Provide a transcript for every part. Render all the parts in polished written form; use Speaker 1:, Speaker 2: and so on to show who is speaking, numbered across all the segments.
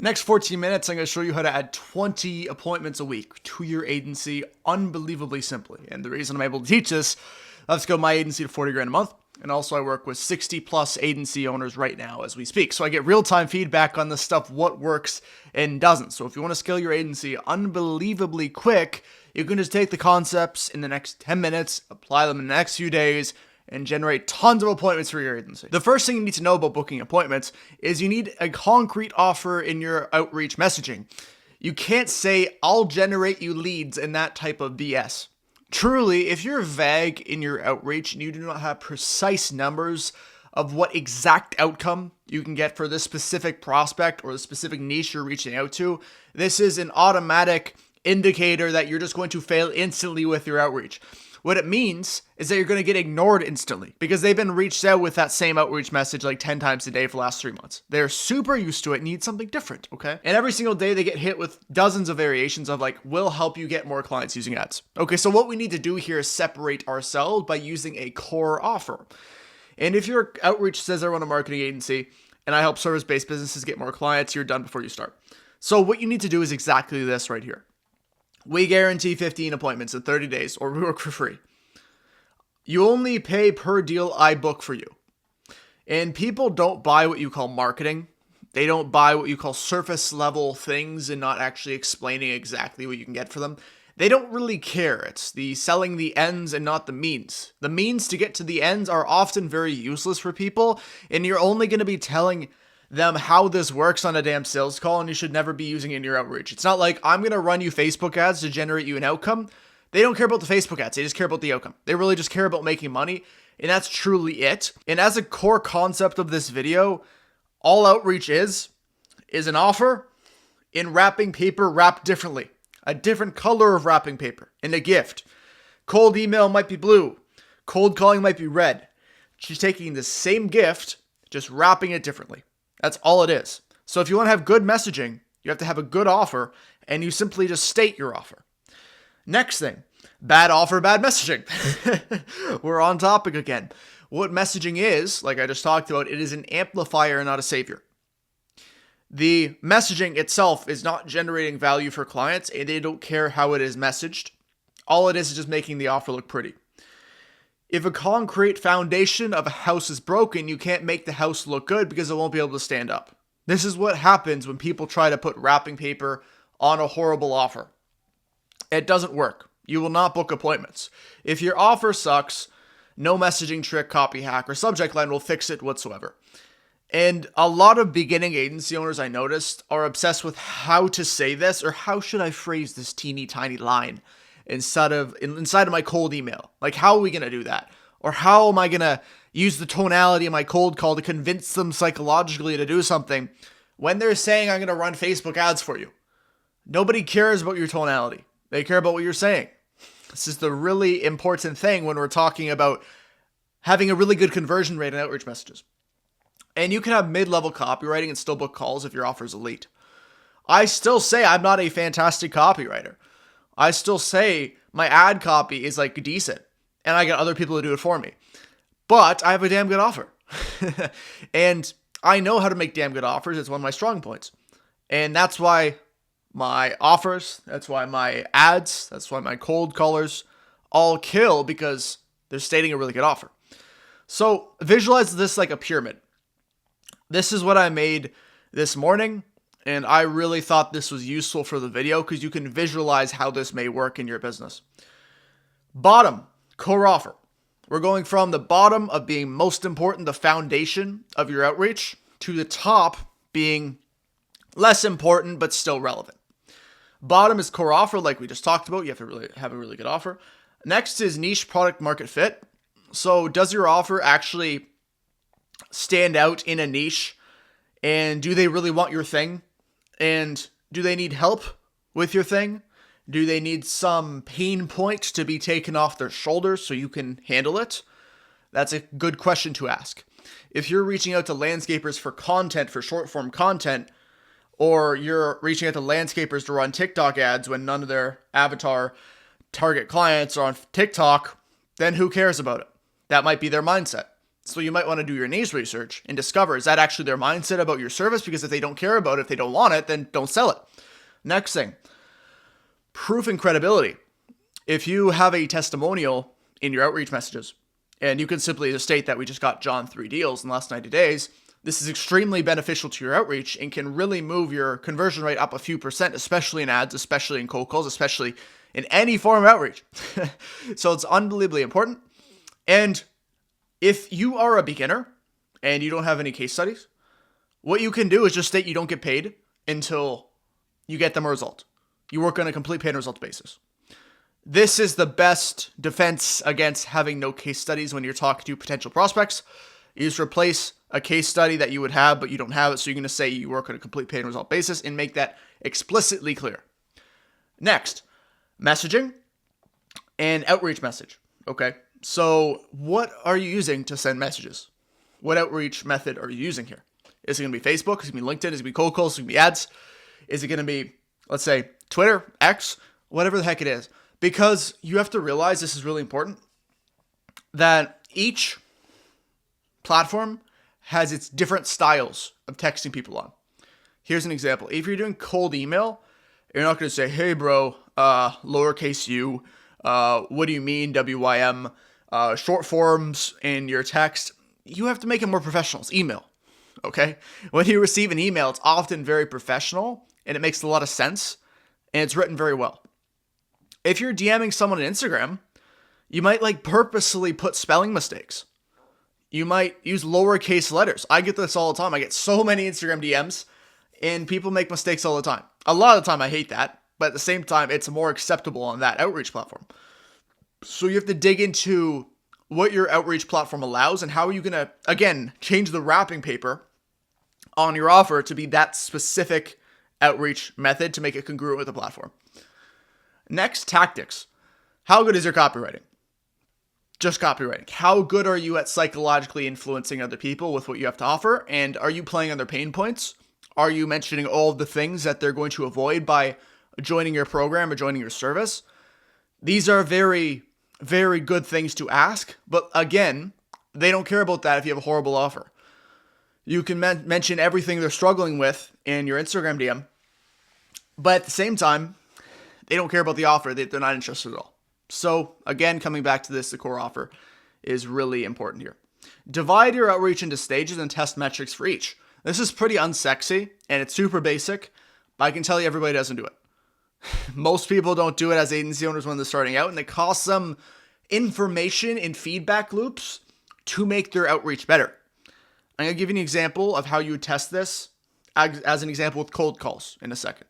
Speaker 1: The next 14 minutes, I'm going to show you how to add 20 appointments a week to your agency unbelievably simply. And the reason I'm able to teach this, let's go my agency to 40 grand a month. And also I work with 60 plus agency owners right now as we speak. So I get real-time feedback on this stuff, what works and doesn't. So if you want to scale your agency unbelievably quick, you can just take the concepts in the next 10 minutes, apply them in the next few days, and generate tons of appointments for your agency. The first thing you need to know about booking appointments is you need a concrete offer in your outreach messaging. You can't say, I'll generate you leads and that type of BS. Truly, if you're vague in your outreach and you do not have precise numbers of what exact outcome you can get for this specific prospect or the specific niche you're reaching out to, this is an automatic indicator that you're just going to fail instantly with your outreach. What it means is that you're going to get ignored instantly because they've been reached out with that same outreach message like 10 times a day for the last 3 months. They're super used to it and need something different, okay? And every single day they get hit with dozens of variations of like, we'll help you get more clients using ads. Okay, so what we need to do here is separate ourselves by using a core offer. And if your outreach says I run a marketing agency and I help service-based businesses get more clients, you're done before you start. So what you need to do is exactly this right here. We guarantee 15 appointments in 30 days, or we work for free. You only pay per deal I book for you. And people don't buy what you call marketing. They don't buy what you call surface level things and not actually explaining exactly what you can get for them. They don't really care. It's the selling the ends and not the means. The means to get to the ends are often very useless for people, and you're only going to be telling them how this works on a damn sales call, and you should never be using it in your outreach. It's not like I'm going to run you Facebook ads to generate you an outcome. They don't care about the Facebook ads. They just care about the outcome. They really just care about making money, and that's truly it. And as a core concept of this video, all outreach is an offer in wrapping paper wrapped differently. A different color of wrapping paper, and a gift. Cold email might be blue. Cold calling might be red. She's taking the same gift, just wrapping it differently. That's all it is. So if you want to have good messaging, you have to have a good offer, and you simply just state your offer. Next thing, bad offer, bad messaging. We're on topic again. What messaging is, like I just talked about, it is an amplifier, not a savior. The messaging itself is not generating value for clients, and they don't care how it is messaged. All it is just making the offer look pretty. If a concrete foundation of a house is broken, you can't make the house look good because it won't be able to stand up. This is what happens when people try to put wrapping paper on a horrible offer. It doesn't work. You will not book appointments. If your offer sucks, no messaging trick, copy hack, or subject line will fix it whatsoever. And a lot of beginning agency owners I noticed are obsessed with how to say this or how should I phrase this teeny tiny line inside of my cold email. Like, how are we going to do that? Or how am I going to use the tonality of my cold call to convince them psychologically to do something when they're saying I'm going to run Facebook ads for you? Nobody cares about your tonality. They care about what you're saying. This is the really important thing when we're talking about having a really good conversion rate in outreach messages. And you can have mid-level copywriting and still book calls if your offer is elite. I still say I'm not a fantastic copywriter. I still say my ad copy is like decent, and I get other people to do it for me. But I have a damn good offer. And I know how to make damn good offers. It's one of my strong points. And that's why my offers, that's why my ads, that's why my cold callers all kill, because they're stating a really good offer. So visualize this like a pyramid. This is what I made this morning, and I really thought this was useful for the video because you can visualize how this may work in your business. Bottom, core offer. We're going from the bottom of being most important, the foundation of your outreach, to the top being less important but still relevant. Bottom is core offer, like we just talked about. You have to really have a really good offer. Next is niche product market fit. So does your offer actually stand out in a niche, and do they really want your thing, and do they need help with your thing? Do they need some pain point to be taken off their shoulders so you can handle it? That's a good question to ask. If you're reaching out to landscapers for content, for short form content, or you're reaching out to landscapers to run TikTok ads when none of their avatar target clients are on TikTok, then who cares about it? That might be their mindset. So you might want to do your needs research and discover, is that actually their mindset about your service? Because if they don't care about it, if they don't want it, then don't sell it. Next thing, proof and credibility. If you have a testimonial in your outreach messages, and you can simply just state that we just got John 3 deals in the last 90 days, this is extremely beneficial to your outreach and can really move your conversion rate up a few percent, especially in ads, especially in cold calls, especially in any form of outreach. So it's unbelievably important. And if you are a beginner and you don't have any case studies, what you can do is just state you don't get paid until you get them a result. You work on a complete paid result basis. This is the best defense against having no case studies when you're talking to potential prospects. You just replace a case study that you would have, but you don't have it. So you're going to say you work on a complete paid result basis and make that explicitly clear. Next, messaging and outreach message. Okay. So what are you using to send messages? What outreach method are you using here? Is it going to be Facebook? Is it going to be LinkedIn? Is it going to be cold calls? Is it going to be ads? Is it going to be, let's say, Twitter, X, whatever the heck it is? Because you have to realize, this is really important, that each platform has its different styles of texting people on. Here's an example. If you're doing cold email, you're not going to say, hey bro, lowercase u, what do you mean, WYM, short forms in your text. You have to make it more professional. It's email, okay? When you receive an email, it's often very professional and it makes a lot of sense and it's written very well. If you're DMing someone on Instagram, you might purposely put spelling mistakes. You might use lowercase letters. I get this all the time. I get so many Instagram DMs and people make mistakes all the time. A lot of the time I hate that, but at the same time, it's more acceptable on that outreach platform. So you have to dig into what your outreach platform allows and how are you going to, again, change the wrapping paper on your offer to be that specific outreach method to make it congruent with the platform. Next, tactics. How good is your copywriting? Just copywriting. How good are you at psychologically influencing other people with what you have to offer? And are you playing on their pain points? Are you mentioning all of the things that they're going to avoid by joining your program or joining your service? These are very, very good things to ask. But again, they don't care about that if you have a horrible offer. You can mention everything they're struggling with in your Instagram DM. But at the same time, they don't care about the offer. They're not interested at all. So again, coming back to this, the core offer is really important here. Divide your outreach into stages and test metrics for each. This is pretty unsexy and it's super basic, but I can tell you everybody doesn't do it. Most people don't do it as agency owners when they're starting out, and it costs them information and feedback loops to make their outreach better. I'm going to give you an example of how you would test this as an example with cold calls in a second.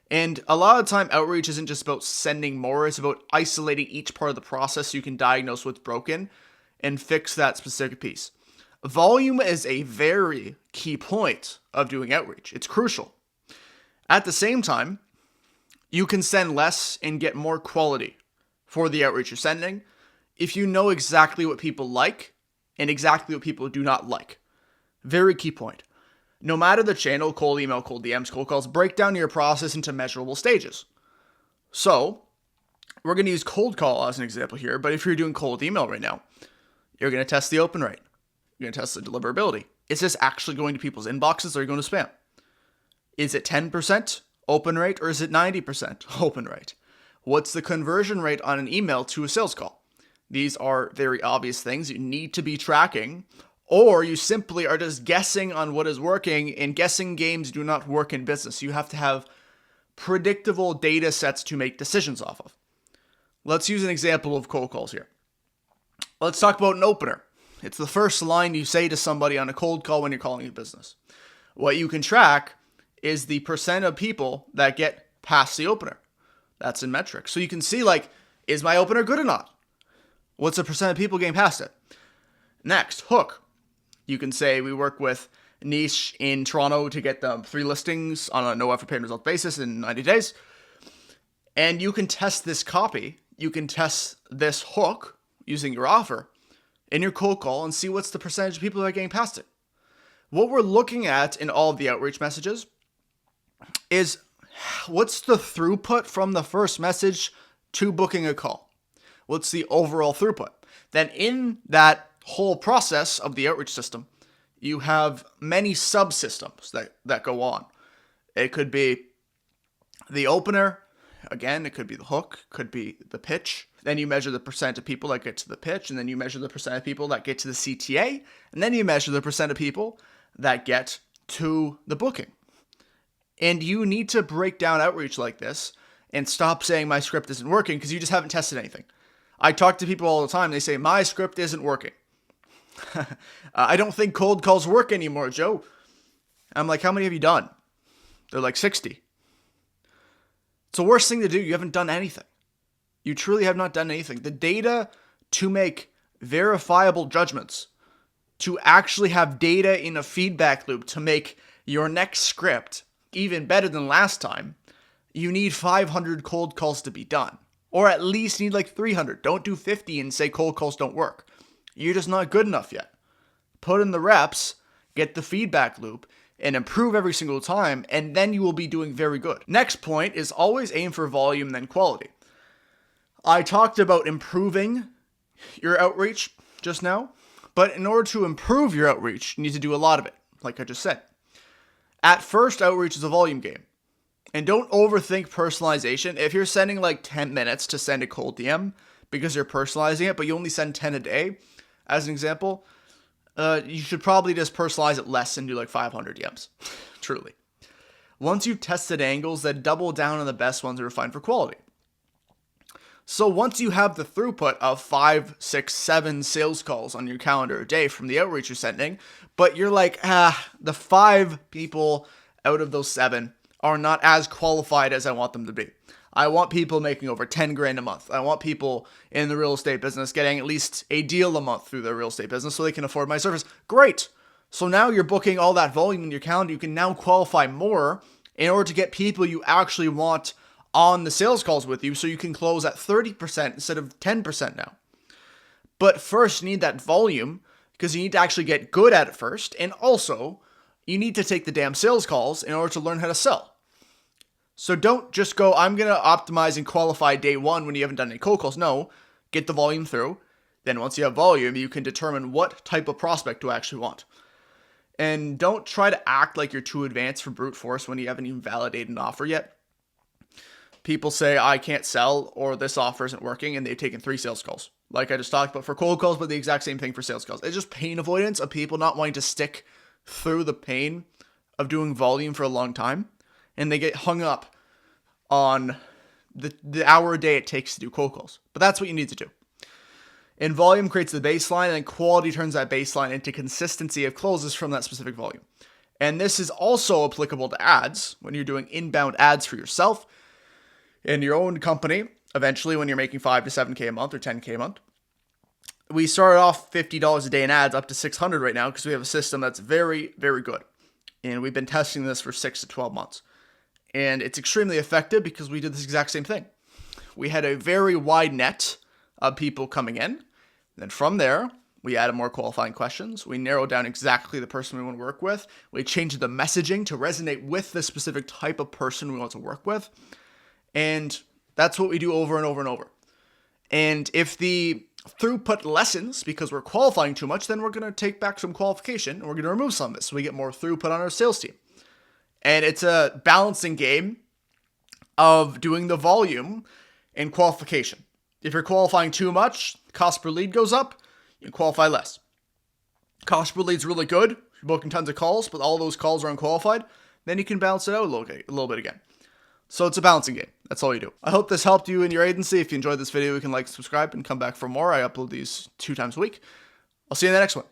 Speaker 1: And a lot of the time, outreach isn't just about sending more. It's about isolating each part of the process so you can diagnose what's broken and fix that specific piece. Volume is a very key point of doing outreach. It's crucial. At the same time, you can send less and get more quality for the outreach you're sending if you know exactly what people like and exactly what people do not like. Very key point. No matter the channel, cold email, cold DMs, cold calls, break down your process into measurable stages. So we're going to use cold call as an example here, but if you're doing cold email right now, you're going to test the open rate. You're going to test the deliverability. Is this actually going to people's inboxes or are you going to spam? Is it 10% open rate or is it 90% open rate? What's the conversion rate on an email to a sales call? These are very obvious things you need to be tracking. Or you simply are just guessing on what is working, and guessing games do not work in business. You have to have predictable data sets to make decisions off of. Let's use an example of cold calls here. Let's talk about an opener. It's the first line you say to somebody on a cold call when you're calling a business. What you can track is the percent of people that get past the opener. That's in metrics. So you can see, is my opener good or not? What's the percent of people getting past it? Next, hook. You can say we work with niche in Toronto to get them 3 listings on a no effort paid result basis in 90 days. And you can test this copy. You can test this hook using your offer in your cold call and see what's the percentage of people that are getting past it. What we're looking at in all of the outreach messages is what's the throughput from the first message to booking a call? What's the overall throughput? Then in that whole process of the outreach system, you have many subsystems that go on. It could be the opener. Again, it could be the hook, could be the pitch. Then you measure the percent of people that get to the pitch, and then you measure the percent of people that get to the CTA, and then you measure the percent of people that get to the booking. And you need to break down outreach like this and stop saying my script isn't working because you just haven't tested anything. I talk to people all the time. They say, my script isn't working. I don't think cold calls work anymore, Joe. I'm like, how many have you done? They're like 60. It's the worst thing to do. You haven't done anything. You truly have not done anything. The data to make verifiable judgments, to actually have data in a feedback loop to make your next script even better than last time, you need 500 cold calls to be done. Or at least need like 300. Don't do 50 and say cold calls don't work. You're just not good enough yet. Put in the reps, get the feedback loop, and improve every single time, and then you will be doing very good. Next point is always aim for volume then quality. I talked about improving your outreach just now, but in order to improve your outreach, you need to do a lot of it, like I just said. At first, outreach is a volume game. And don't overthink personalization. If you're sending like 10 minutes to send a cold DM because you're personalizing it, but you only send 10 a day, as an example, you should probably just personalize it less and do like 500 DMs. Truly. Once you've tested angles, then double down on the best ones and refine for quality. So once you have the throughput of 5, 6, 7 sales calls on your calendar a day from the outreach you're sending, but you're like, the 5 people out of those 7 are not as qualified as I want them to be. I want people making over 10 grand a month. I want people in the real estate business getting at least a deal a month through their real estate business so they can afford my service. Great. So now you're booking all that volume in your calendar. You can now qualify more in order to get people you actually want on the sales calls with you so you can close at 30% instead of 10% now. But first, you need that volume because you need to actually get good at it first. And also, you need to take the damn sales calls in order to learn how to sell. So don't just go, I'm going to optimize and qualify day one when you haven't done any cold calls. No, get the volume through. Then once you have volume, you can determine what type of prospect you actually want. And don't try to act like you're too advanced for brute force when you haven't even validated an offer yet. People say, I can't sell or this offer isn't working, and they've taken 3 sales calls. Like I just talked about for cold calls, but the exact same thing for sales calls. It's just pain avoidance of people not wanting to stick through the pain of doing volume for a long time. And they get hung up on the hour a day it takes to do cold calls. But that's what you need to do. And volume creates the baseline, and then quality turns that baseline into consistency of closes from that specific volume. And this is also applicable to ads when you're doing inbound ads for yourself in your own company. Eventually, when you're making 5 to 7K a month or 10K a month. We started off $50 a day in ads up to $600 right now because we have a system that's very, very good. And we've been testing this for 6 to 12 months. And it's extremely effective because we did this exact same thing. We had a very wide net of people coming in. Then from there, we added more qualifying questions. We narrowed down exactly the person we want to work with. We changed the messaging to resonate with the specific type of person we want to work with. And that's what we do over and over and over. And if the throughput lessens because we're qualifying too much, then we're going to take back some qualification and we're going to remove some of this so we get more throughput on our sales team. And it's a balancing game of doing the volume and qualification. If you're qualifying too much, cost per lead goes up, you qualify less. Cost per lead's really good. You're booking tons of calls, but all those calls are unqualified. Then you can balance it out a little bit again. So it's a balancing game. That's all you do. I hope this helped you in your agency. If you enjoyed this video, you can like, subscribe, and come back for more. I upload these 2 times a week. I'll see you in the next one.